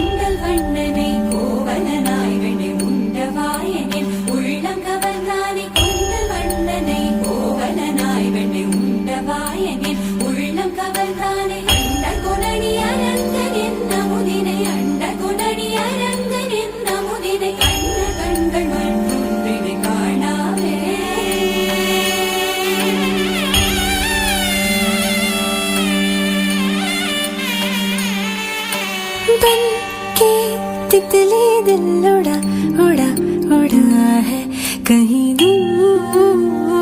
கொண்டல் வண்ணனை கோவலனாய் வெண்ணை உண்டவாயனில் உள்ளம் கவர்ந்தானே கொண்டல் வண்ணனை கோவலனாய் வெண்ணை உண்டவாயனில் உள்ளம் கவர்ந்தானே அண்ட கொணடி அரங்கன் என்ன முதினை அண்ட கொணடி அரங்கன் என்ன முதினை கண்ண கண்கள் மற்றொன்றினை காணாவே बन के तितली दिल उड़ा उड़ा उड़ा है कहीं दूर